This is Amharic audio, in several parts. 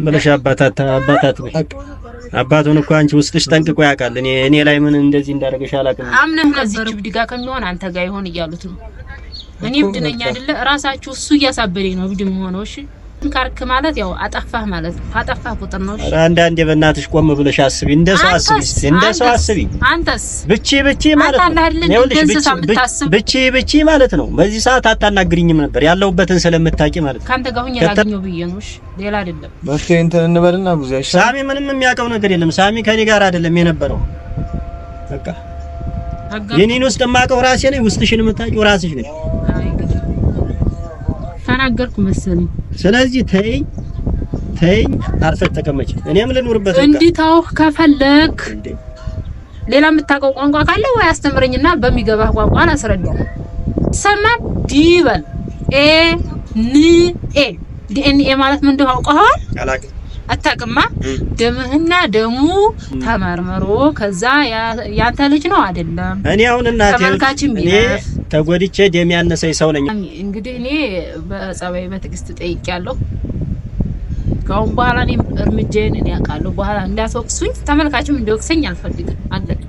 ብለሽ አባቱን እኮ አንቺ ውስጥሽ ጠንቅቆ ያውቃል። እኔ ላይ ምን እንደዚህ እንዳደረገሽ አላውቅም። አምነህ ለዚህ እብድ ጋር ከሚሆን አንተ ጋር ይሆን እያሉት ነው። እኔ እብድ ነኝ አይደለ? ራሳችሁ እሱ እያሳበደኝ ነው እብድ የምሆነው። እሺ ካርክ ማለት ያው አጠፋህ ማለት ነው። አጠፋህ ቁጥር ነው። እሺ አንዳንዴ በእናትሽ ቆም ብለሽ አስቢ፣ እንደሰው አስቢ። አንተስ ብቼ ማለት ነው። ብቼ ማለት ነው። በዚህ ሰዓት አታናግሪኝም ነበር ያለውበትን ስለምታቂ ማለት ነው። ካንተ ጋር ሆኜ ላገኘው ብዬ ነው። እሺ ሌላ አይደለም። መፍትሄ እንትን እንበልና ጉዛሽ ሳሚ ምንም የሚያውቀው ነገር የለም። ሳሚ ከኔ ጋር አይደለም የነበረው። በቃ የኔን ውስጥ የማውቀው ራሴ ነኝ። ውስጥሽን የምታውቂው ራስሽ ነሽ። ተናገርኩ መሰለኝ። ስለዚህ ተይኝ አርፈህ ተቀመጭ። እኔም ልኑርበት። እንዲታው ከፈለክ ሌላ የምታውቀው ቋንቋ ካለ ወይ አስተምረኝና በሚገባህ ቋንቋ አላስረዳም። ሰማ ዲበል ዲኤንኤ ማለት ምን እንደሆነ አውቀዋል? አላውቅም። አታውቅማ? ደምህና ደሙ ተመርምሮ ከዛ ያንተ ልጅ ነው አይደለም? እኔ አሁን እናቴ እኔ ተጎድቼ ደም ያነሰኝ ሰው ነኝ። እንግዲህ እኔ በጸባይ በትዕግስት ጠይቄያለሁ። ካሁን በኋላ እኔ እርምጃዬን እኔ አውቃለሁ። በኋላ እንዳትወቅሱኝ ተመልካችም እንዲወቅሰኝ አልፈልግም። አለቀ።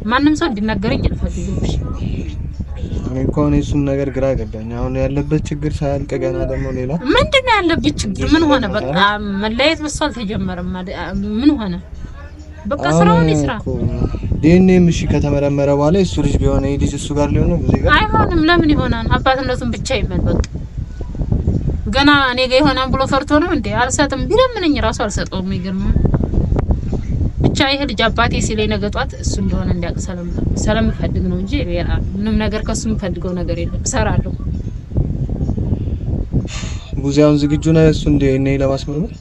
ማንም ሰው እንዲናገረኝ አልፈልግም። እኔ እኮ እሱን ነገር ግራ ገባኝ። አሁን ያለበት ችግር ሳያልቅ ገና ደግሞ ሌላ ምንድነው ያለበት ችግር? ምን ሆነ? በቃ መለያየት በሷ አልተጀመረም። ምን ሆነ? በቃ ስራውን ይስራ። ዲኤንኤም እሺ ከተመረመረ በኋላ እሱ ልጅ ቢሆን ይሄ ልጅ እሱ ጋር ሊሆን ነው። እዚህ ጋር አይሆንም። ለምን ይሆናል? አባትነቱን ብቻ ይመን። በቃ ገና እኔ ጋር ይሆናል ብሎ ፈርቶ ነው እንዴ? አልሰጥም ቢለምነኝ ራሱ አልሰጠውም። ይገርም ብቻ ይሄ ልጅ አባቴ ሲለኝ ነገ ጧት እሱ እንደሆነ እንዲያውቅ ስለምፈልግ ነው እንጂ ሌላ ምንም ነገር ከሱ የምፈልገው ነገር የለም። እሰራለሁ። ቡዚያውን ዝግጁ ነው እሱ እንደ እኔ ለማስመርመር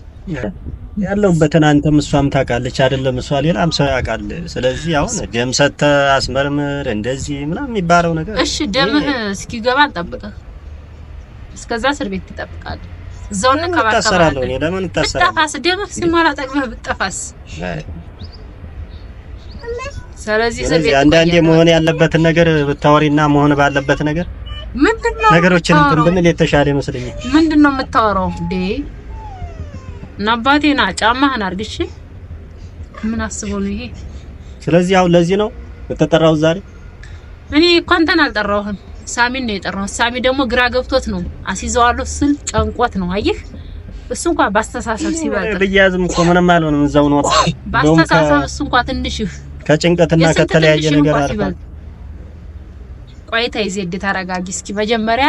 ያለውበትን አንተም እሷም ታውቃለች አይደለም? እሷ ሌላም ሰው ያውቃል። ስለዚህ አሁን ደም ሰተህ አስመርምር እንደዚህ ምናምን የሚባለው ነገር እሺ፣ ደምህ እስኪገባ እንጠብቅህ። እስከዛ እስር ቤት ትጠብቃለህ። እዛው እንከባከባለን። እኔ ለምን ተሰራ ብትጠፋስ ደምህ ሲሞላ ጠግበህ ብትጠፋስ? ስለዚህ አንዳንዴ መሆን ያለበትን ነገር ብታወሪና መሆን ባለበት ነገር ምንድነው ነገሮችን ብንል የተሻለ ይመስለኛል። ምንድነው የምታወራው እንዴ? እና አባቴና ጫማህን አርግሽ ምን አስበው ነው ይሄ? ስለዚህ አሁን ለዚህ ነው የተጠራው ዛሬ። እኔ እኮ አንተን አልጠራሁም፣ ሳሚን ነው የጠራሁት። ሳሚ ደግሞ ግራ ገብቶት ነው አሲዘዋለሁ ስል ጨንቆት ነው። አየህ እሱ እንኳን ባስተሳሰብ ሲበልጥ በያዝም እኮ ምንም አልሆነም። እዛው ነው ባስተሳሰብ እሱ እንኳን ትንሽ ከጭንቀትና ከተለያየ ነገር አርፋ ቆይታ ይዘድ ተረጋጊ። እስኪ መጀመሪያ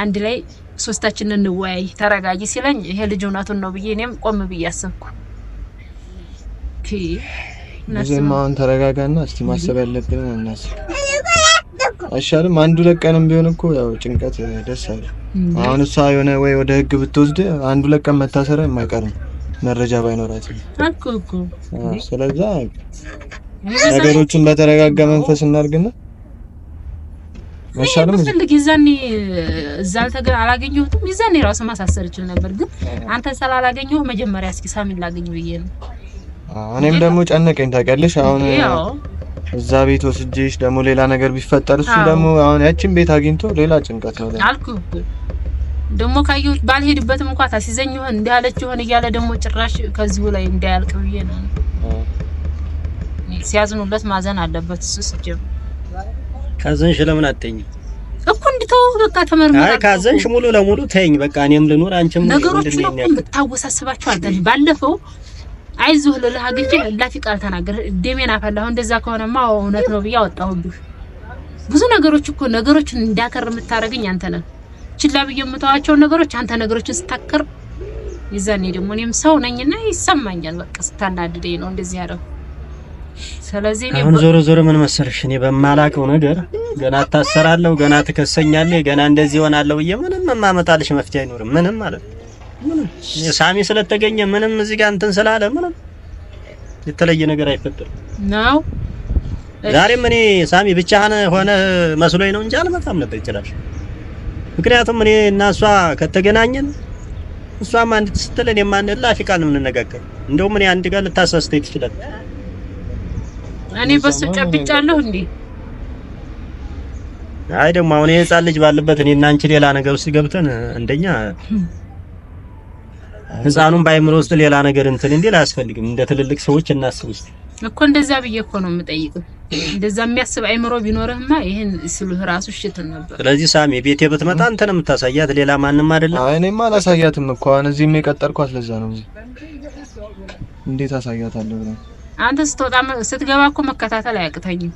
አንድ ላይ ሶስታችንን እንወያይ ተረጋጊ ሲለኝ ይሄ ልጅ እውነቱን ነው ብዬ እኔም ቆም ብዬ አሰብኩ። ማን ተረጋጋና እስቲ ማሰብ ያለብን እናስብ አይሻልም? አንዱ ለቀንም ቢሆን እኮ ያው ጭንቀት ደስ አይልም። አሁን እሷ የሆነ ወይ ወደ ህግ ብትወስድ አንዱ ለቀም መታሰር የማይቀር መረጃ ባይኖራት እኮ ስለዚህ ነገሮችን በተረጋጋ መንፈስ እናርግና መሻለም ፈልግ ይዛኔ እዛል ተገራ አላገኘሁትም። ይዛኔ ራሱ ማሳሰር ይችላል ነበር፣ ግን አንተ ስላላገኘሁ መጀመሪያ እስኪ ሳሚን ላገኘው ብዬ ነው። እኔም ደግሞ ጨነቀኝ ታውቂያለሽ። አሁን እዛ ቤት ወስጄሽ ደግሞ ሌላ ነገር ቢፈጠር እሱ ደግሞ አሁን ያቺን ቤት አግኝቶ ሌላ ጭንቀት ነው አልኩህ። ደግሞ ካየሁት ባልሄድበትም እንኳን ታሲዘኝ ይሆን እንዲያለች ይሆን እያለ ደግሞ ጭራሽ ከዚሁ ላይ እንዳያልቅ ብዬ ነው። ሲያዝኑለት ማዘን አለበት እሱ ሲጀም ካዘንሽ ለምን አትተኝ እኮ እንድተው በቃ ተመርመራ። አይ ካዘንሽ ሙሉ ለሙሉ ተይኝ በቃ እኔም ልኑር አንቺም ነገሮች ነው የምታወሳስባቸው አንተ። ባለፈው አይዞህ ለለህ አግጬ ላፊ ቃል ተናገር ደሜን አፈላሁ። እንደዛ ከሆነማ እውነት ነው ብዬ አወጣሁብህ። ብዙ ነገሮች እኮ ነገሮችን እንዲያከር የምታረገኝ አንተ ነህ። ችላ ብዬ የምተዋቸው ነገሮች አንተ ነገሮችን ስታከር ይዛኔ ደግሞ እኔም ሰው ነኝና ይሰማኛል። በቃ ስታናድደኝ ነው እንደዚህ ያደረው። ስለዚህ እኔ አሁን ዞሮ ምን መሰለሽ እኔ በማላቀው ነገር ገና ታሰራለሁ፣ ገና ተከሰኛለህ፣ ገና እንደዚህ ሆናለሁ ብዬ ምንም ማመጣልሽ መፍትሄ አይኖርም። ምንም ማለት ምንም ሳሚ ስለተገኘ ምንም እዚህ ጋር እንትን ስላለ ምንም የተለየ ነገር አይፈጠርም ነው። ዛሬም እኔ ሳሚ ብቻህን ሆነ መስሎኝ ነው እንጂ አልመጣም ነበር ይችላል። ምክንያቱም እኔ እና እሷ ከተገናኘን እሷም አንድ ስትል እኔም አንድ ላፊ ቃል ነው የምንነጋገር። እንደውም እኔ አንድ ጋር ልታሳስተኝ ትችላለህ። እኔ በሱ ጨብጫለሁ እንዴ? አይ ደግሞ አሁን የህፃን ልጅ ባለበት እኔና አንቺ ሌላ ነገር ውስጥ ገብተን እንደኛ ህፃኑን ባይምሮ ውስጥ ሌላ ነገር እንትን እንዲል አያስፈልግም። እንደ ትልልቅ ሰዎች እናስብ እስቲ እኮ እንደዛ ብዬ እኮ ነው የምጠይቀው። እንደዛ የሚያስብ አይምሮ ቢኖርህማ ይሄን ስሉህ ራሱ ሽት ነበር። ስለዚህ ሳሚ ቤቴ ብትመጣ አንተ ነው የምታሳያት፣ ሌላ ማንንም አይደለም። አይ እኔማ አላሳያትም እኮ አሁን እዚህም የቀጠርኳት ለዛ ነው። እንዴት አሳያታለሁ ብለህ አንተ ስትወጣ ስትገባ እኮ መከታተል አያቅተኝም።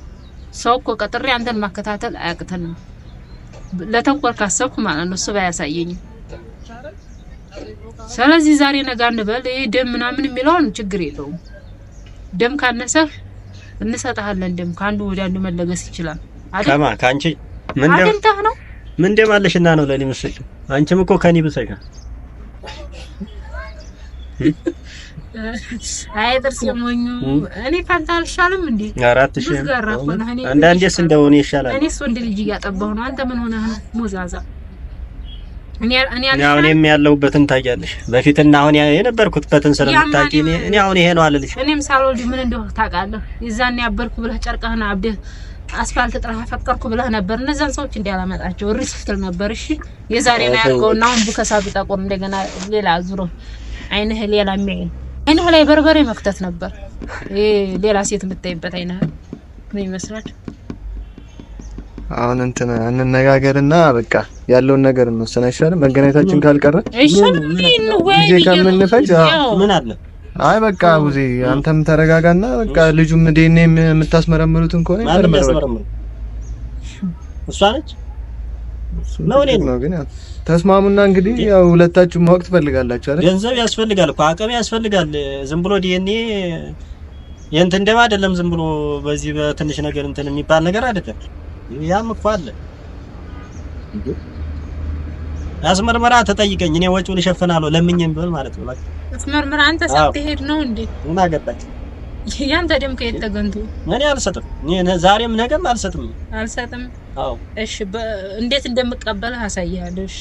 ሰው እኮ ቀጥሬ አንተን ማከታተል አያቅተንም። ለተንኮል ካሰብኩ ማለት ነው እሱ ባያሳየኝ። ስለዚህ ዛሬ ነገ እንበል ይሄ ደም ምናምን የሚለውን ችግር የለውም። ደም ካነሰህ እንሰጣለን። ደም ካንዱ ወደ አንዱ መለገስ ይችላል አይደል? ከማ ካንቺ ምን ደም ነው ምን ደም አለሽና ነው ለኔ መስጠት? አንቺም እኮ ከኔ ብሰካ አይ ጥርስ የሞኙ እኔ ካንተ አልሻልም እንዴ? 4000 አንዳንዴስ እንደሆነ ይሻላል። እኔስ ወንድ ልጅ እያጠባሁ ነው። አንተ ምን ሆነህ ነው ሙዛዛ? እኔም ያለሁበትን ታውቂያለሽ። በፊትና አሁን የነበርኩበትን ስለምታውቂ እኔ አሁን ይሄ ነው አልልሽ። እኔም ሳልወልድ ምን እንደሆነ ታውቃለህ። የዛኔ ያበርኩ ብለህ ጨርቀህና አብደህ አስፋልት ጥራ ፈቀርኩ ብለህ ነበር። እነዛን ሰዎች እንዲያላመጣቸው ሪስክል ነበር። እሺ የዛሬ ነው ያልከውና አሁን ቡከሳ ቢጠቆር እንደገና ሌላ ዙሮ አይነህ ሌላ የሚያይ አይነህ ላይ በርበሬ መክተት ነበር። ሌላ ሴት የምታይበት አይነህ ምን ይመስላል? አሁን እንትን እንነጋገርና በቃ ያለውን ነገር እንወስን አይሻልም? መገናኘታችን ካልቀረ አይሻልም? ጊዜ ከምንፈጅ ምን አለ? አይ በቃ ቡዜ አንተም ተረጋጋና በቃ ልጁም ዲኤንኤ የምታስመረምሩትን ከሆነ ይመረምሩ። እሷ ነች ነው ግን ተስማሙና እንግዲህ ያው ሁለታችሁ ማወቅ ትፈልጋላችሁ አይደል? ገንዘብ ያስፈልጋል እኮ አቅም ያስፈልጋል። ዝም ብሎ ዲኤንኤ የእንትን ደም አይደለም። ዝም ብሎ በዚህ በትንሽ ነገር እንትን የሚባል ነገር አይደለም። ያም እኮ አለ አስመርመራ ተጠይቀኝ። እኔ ወጪውን እሸፍናለሁ ለምኝም ቢሆን ማለት ነው። በቃ አስመርመራ አንተ ሳትሄድ ነው እንዴ? ምን አገባኝ? ያንተ ደም ከየት ተገንቶ? እኔ አልሰጥም። እኔ ዛሬም ነገም አልሰጥም። አዎ እሺ እንዴት እንደምቀበልህ አሳያለሁ። እሺ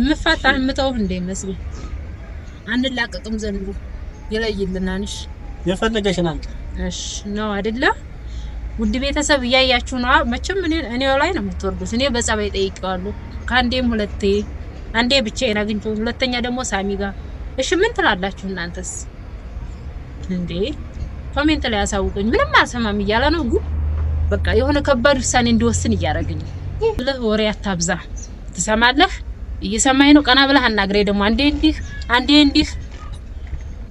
ምፋታን ምተው እንደ መስል አንላቀቅም ዘንድ ይለይልናንሽ የፈለገሽን አንተ እሺ ነው አይደለ? ውድ ቤተሰብ እያያችሁ ነው። መቼም እኔው ላይ ነው የምትወርዱት። እኔ በጸባይ ጠይቀዋለሁ ካንዴም ሁለቴ፣ አንዴ ብቻዬን አግኝቼው፣ ሁለተኛ ደግሞ ሳሚ ጋር። እሺ ምን ትላላችሁ እናንተስ እንዴ? ኮሜንት ላይ አሳውቁኝ። ምንም አልሰማም እያለ ነው ግን በቃ የሆነ ከባድ ውሳኔ እንዲወስን እያደረገኝ ነው። ወሬ አታብዛ። ትሰማለህ? እየሰማኝ ነው። ቀና ብለህ አናግሬ ደግሞ አንዴ እንዲህ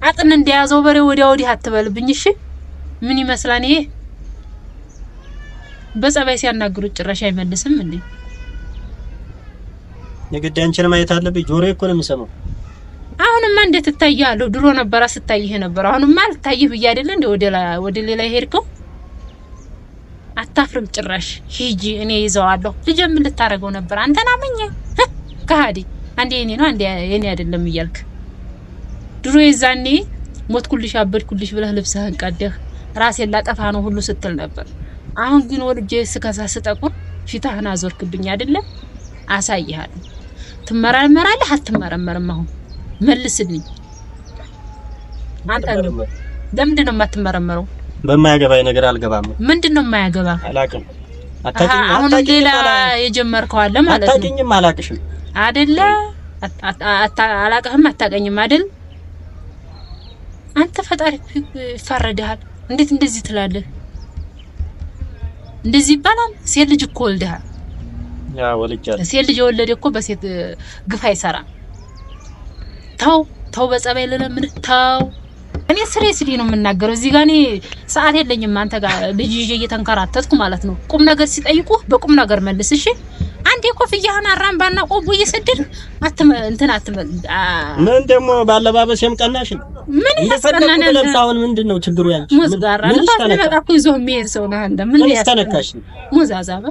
አጥን እንደያዘው በሬ ወዲያ ወዲህ አትበልብኝ። እሺ ምን ይመስላል ይሄ? በጸባይ ሲያናግሩት ጭራሽ አይመልስም እንዴ? የግድ አንቺን ማየት አለብኝ። ጆሮዬ እኮ ነው የሚሰማው። አሁንማ እንዴት ትታያለህ? ድሮ ነበር ስታይህ ነበር። አሁንማ አልታይህ ብዬ አይደለ እንዴ ወደ ሌላ ሄድከው? አታፍርም ጭራሽ? ሂጂ እኔ ይዘዋለሁ። ልጀም ልታረገው ነበር አንተና ማኛ ከሃዲ። አንዴ የኔ ነው አንዴ የኔ አይደለም እያልክ ድሮ የዛኔ ሞትኩልሽ አበድኩልሽ ብለህ ልብስህን ቀደህ ራሴን ላጠፋ ነው ሁሉ ስትል ነበር። አሁን ግን ወልጄ ስከሳ ስጠቁር ፊትህን አዞርክብኝ አይደለ? አሳይሃለሁ። ትመረመራለህ አትመረመርም? አሁን መልስልኝ። አንተ ለምንድን ነው የማትመረመረው? በማያገባኝ ነገር አልገባም። ምንድነው የማያገባ? አላቅም። አሁን ሌላ የጀመርከው አለ ማለት ነው። አታውቂኝም? አላቅሽም አይደለ? አላቅህም አታውቀኝም አይደል? አንተ ፈጣሪ ይፈረድሃል። እንዴት እንደዚህ ትላለህ? እንደዚህ ይባላል? ሴት ልጅ እኮ ወልደሃል። ያ ወልጃለሁ። ሴት ልጅ የወለደ እኮ በሴት ግፍ አይሰራም። ተው በጸባይ ለምን ተው። እኔ ስሬስሊ ነው የምናገረው። እዚህ ጋር እኔ ሰዓት የለኝም አንተ ጋር ልጅ ይዤ እየተንከራተትኩ ማለት ነው። ቁም ነገር ሲጠይቁ በቁም ነገር መልስ እሺ። አንዴ ኮፍያህን አራምባና ቆቦ እየሰደድ እንትን አትበል። ምን ደግሞ ባለባበስም ቀናሽ ምን ያስቀናና ለምሳውን ምንድነው ችግሩ? ያንቺ ሙዝጋራ ለታለቃኩ ይዞ የሚሄድ ሰው ነው አንተ። ምን ያስተነካሽ? ሙዛዛባ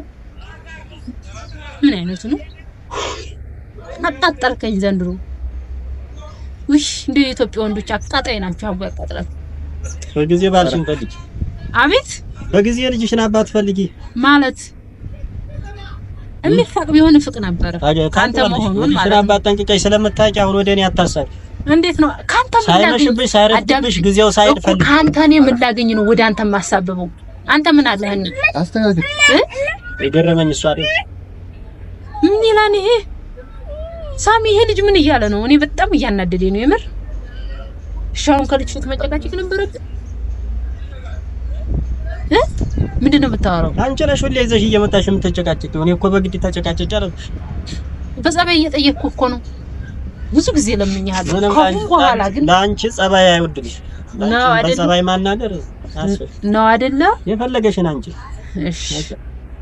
ምን አይነቱ ነው? አጣጣልከኝ ዘንድሮ። ውይ እንደ ኢትዮጵያ ወንዶች አጣጣይ ናቸው። አባ ያጣጣላል። በጊዜ ባልሽን ፈልጊ። አቤት በጊዜ ልጅሽን አባት ፈልጊ ማለት እሚፋቅ ቢሆን ፍቅ ነበር። ካንተ መሆኑን ማለት ነው። አባት ጠንቅቀሽ ስለምታውቂ አሁን ወደኔ አታሳቢ። እንዴት ነው ካንተ ምን ሳይመሽብሽ ሳይረፍድብሽ ጊዜው ሳይድ ፈልጊ። ካንተ እኔ ምን ላገኝ ነው ወደ አንተ ማሳበበው? አንተ ምን አለህኝ? አስተካክል። የገረመኝ እሷ አይደል? ምን ይላል ይሄ? ሳሚ ይሄ ልጅ ምን እያለ ነው? እኔ በጣም እያናደደኝ ነው የምር። ሻውን ከልጅ ፊት መጨቃጨቅ ነበረብህ? ምንድነው የምታወራው? አንቺ ነሽ ሁሌ ይዘሽ እየመጣሽ የምትጨቃጨቂው። እኔ እኮ በግድ ተጨቃጨጭ አለብሽ። በጸባይ እየጠየቅኩ እኮ ነው። ብዙ ጊዜ ለምኛለሁ። በኋላ ግን ለአንቺ ጸባይ አይወድልሽ ነው አይደል? በጸባይ ማናገር ነው አይደለ? የፈለገሽን አንቺ እሺ፣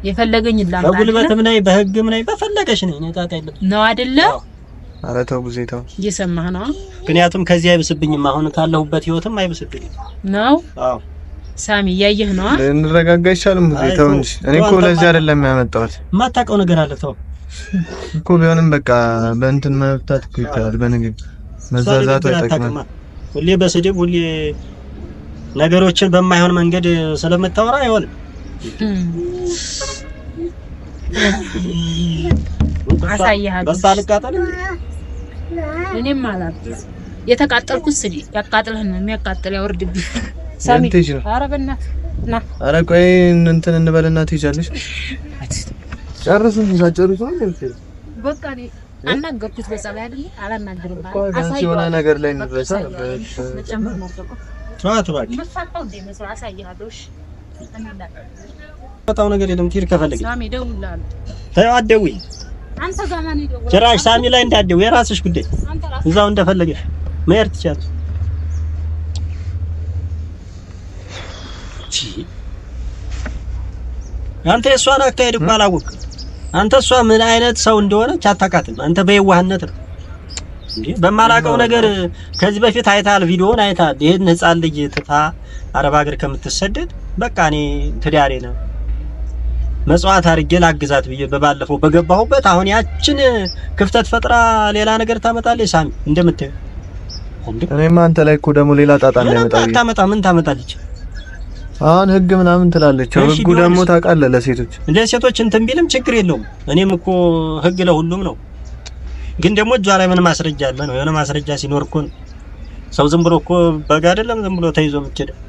የፈለገኝ ላምጣ። በጉልበትም ነይ በህግም ነይ በፈለገሽ ነይ። እኔ ጣጣ የለም ነው አይደለ? ኧረ ተው ጊዜ ተው። እየሰማህ ነው? ምክንያቱም ከዚህ አይብስብኝም። አሁን ካለሁበት ህይወትም አይብስብኝም ነው። አዎ ሳሚ እያየህ ነው። እንረጋጋ ይሻልም ጊዜ ተው እንጂ። እኔ እኮ ለዚህ አይደለም ያመጣሁት። የማታውቀው ነገር አለ። ተው እኮ ቢሆንም በቃ በእንትን መፍታት እኮ ይቻላል። በንግግር መዛዛቱ አይጠቅምም። ሁሌ በስድብ ሁሌ ነገሮችን በማይሆን መንገድ ስለምታወራ አይሆንም። አሳያለሁ። በሳ ልቃጠል እኔም ማለት የተቃጠልኩት ስዲ ያቃጥልህ ነው የሚያቃጥል ያወርድብኝ። ሳሚ ኧረ በእናትህ ና። ኧረ ቆይ እንትን እንበልና ትይዛለሽ። ጨርሱን ሳጨርሱ በቃ እኔ አናገርኩት በጸባይ አይደል? አላናገርም የሆነ ነገር ላይ እንድረሳ በጣም ነገር የለም። ትሄድ ከፈለግሽ ሳሚ ደውላለሁ። ተይው አትደውይ። አንተ ጋር ማን ይደውላል? ጭራሽ ሳሚ ላይ እንዳትደውይ፣ የራስሽ ጉዳይ እዛው እንደፈለገሽ መሄድ ትችያለሽ። አንተ የሷን አካሄድ እኮ አላወቅም። አንተ እሷ ምን አይነት ሰው እንደሆነች አታውቃትም። አንተ በየዋህነት ነው እንዴ በማላውቀው ነገር ከዚህ በፊት አይታል፣ ቪዲዮውን አይታል። ይሄን ህፃን ልጅ ትታ አረብ ሀገር ከምትሰደድ በቃ እኔ ትዳሬ ነው መጽዋት አድርጌ ላግዛት ብዬ በባለፈው በገባሁበት አሁን ያችን ክፍተት ፈጥራ ሌላ ነገር ታመጣለች። ሳሚ እንደምትይው እኔማ አንተ ላይ እኮ ደግሞ ሌላ ጣጣ እንዳይመጣ ምን ታመጣለች? አሁን ህግ ምናምን ትላለች። ህጉ ደግሞ ታውቃለህ ለሴቶች እንትን ቢልም ችግር የለውም። እኔም እኮ ህግ ለሁሉም ነው። ግን ደግሞ እጇ ላይ ምን ማስረጃ አለ ነው? የሆነ ማስረጃ ሲኖር እኮ ሰው ዝም ብሎ እኮ በጋ አይደለም ዝም ብሎ ተይዞ የምትሄደው።